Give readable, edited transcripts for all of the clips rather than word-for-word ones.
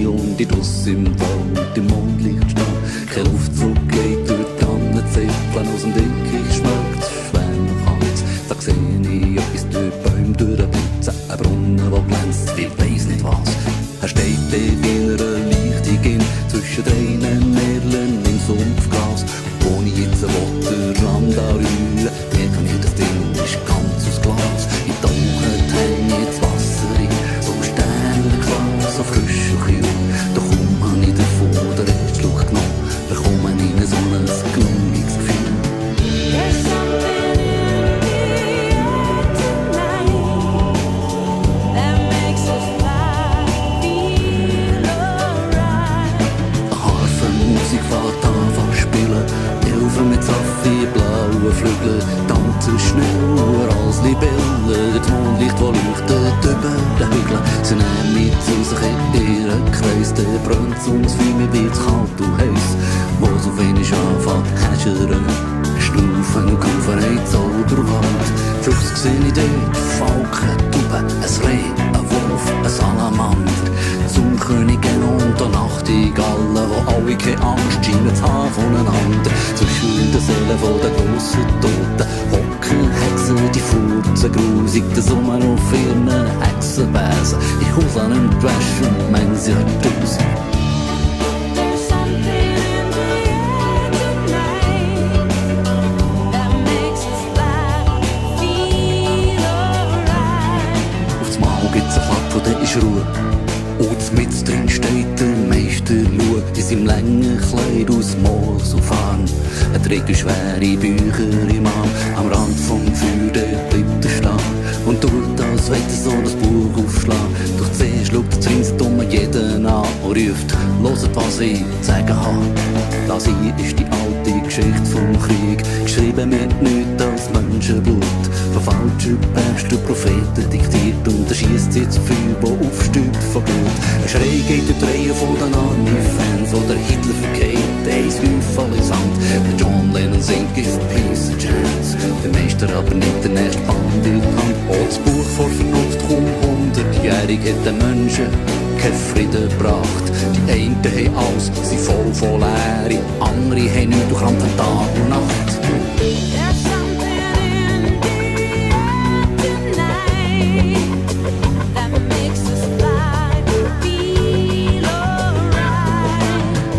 Licht und ich draussen im Wald im Mondlicht stehe. Kein Luftzug geht durch die Tannenzipfeln, aus dem Dickicht schmeckt's schwer nach Hand. Da seh ich etwas durch die Bäume durchblitzen, ein Brunnen, der glänzt, wie weiss nicht was. Er steht dort in einer Lichtung zwischen drei Merlen im Sumpfgras. Wo ich jetzt den Rand anrühre, merke ich, das Ding ist ganz aus Glas. Ich tauche die Hänge ins Wasser rein, so sternklar, so frisch und kühl. Doch kaum habe ich davon den ersten Schluck genommen, bekomme ich so ein gelungenes Gefühl. There's something in the air tonight that makes us fly, feel alright. Harfenmusik fährt an zu spielen, Elfen mit saffie-blauen Flügeln tanzen schneller als Libellen. Das Mondlicht, das leuchtet über den Hügeln, sie nehmen mich zu sich in ihren Kreis. Der brennt's ums Feuer, mir wird's kalt und heiß, wo so wenig anfängt häschern. Stufen und Kufen in Zauberwald, Füchse seh ich dort, Falken, Tauben, ein Reh, ein Wolf, ein Salamander, Sonnenkönigen und eine Nachtigallen, wo alle keine Angst scheinen zu haben voneinander. Zwischen den Seelen von den grossen Toten hocken Hexen, die furzen grusig, der Sommer auf ihren Hexenbesen. Ich haus an den Wäsche und meng sie hört aus. There's something in the air tonight that makes us fly, feel alright. Aufs Mal gibt's einen Klapp und dann ist Ruhe. Und mit drin steht der Meister Lua in seinem langen Kleid aus Moos und Farn. Er trägt schwere Bücher im Arm, am Rand vom Feuer dort bleibt er stehen und tut, als wollte er so das Buch aufschlagen. Doch zuerst schaut er ringsum jeden an und ruft: «Hört, was ich zu sagen habe. Das hier ist die alte Geschichte vom Krieg, geschrieben mit nichts als Menschenblut. Von falschen Päpsten und Propheten diktiert, und er schiesst jetzt Feuer, wo aufstößt von Blut. Ein Schrei geht durch die Reihe von den Army-Fans, wo der Hitler verkehrt, eins Hüpfel ins Hand. Der John Lennon singt «Give peace a chance», der Meister aber nicht der nächste Band in die Hand. Auch das Buch vor Vernunft kaum 100-jährig hat den Menschen keinen Frieden gebracht. Die einen haben alles, sind voll von Leere, andere haben nichts durch Tag und Nacht. There's something in the air tonight that makes us fly, feel alright.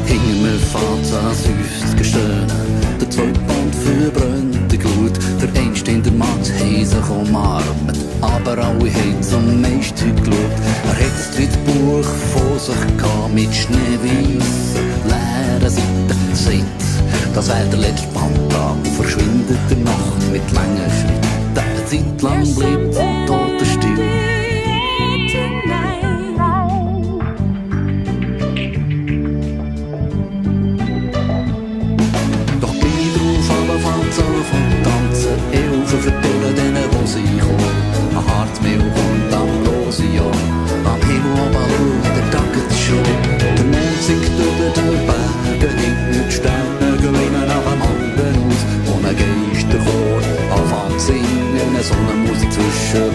Hinter mir fährt's an süßes Gestöhne, der zweite Band verbrannte Glut. Der einste in der Matz haben sich umarmt, aber alle haben zum Meister geschaut. Er hat das dritte Buch vor sich gehabt, mit schneeweissen, leeren Seiten. Sagt, das wär der letzte Bandtag und verschwindet in der Nacht mit langen Schritten. Eine Zeit lang bleibt totenstill. Doch gleich drauf aber fängt's an von tanzen. Elfen vertellen denen, wo sie kommen. Ein Hartmilch und Ambrosia, am Himmel oben schaut der Tag schon. Der Mond sinkt über den Bergen, hinten die Sterne gehen nach dem anderen aus. Und ein Geisterchor anfängt zu singen, so eine Musik zwischen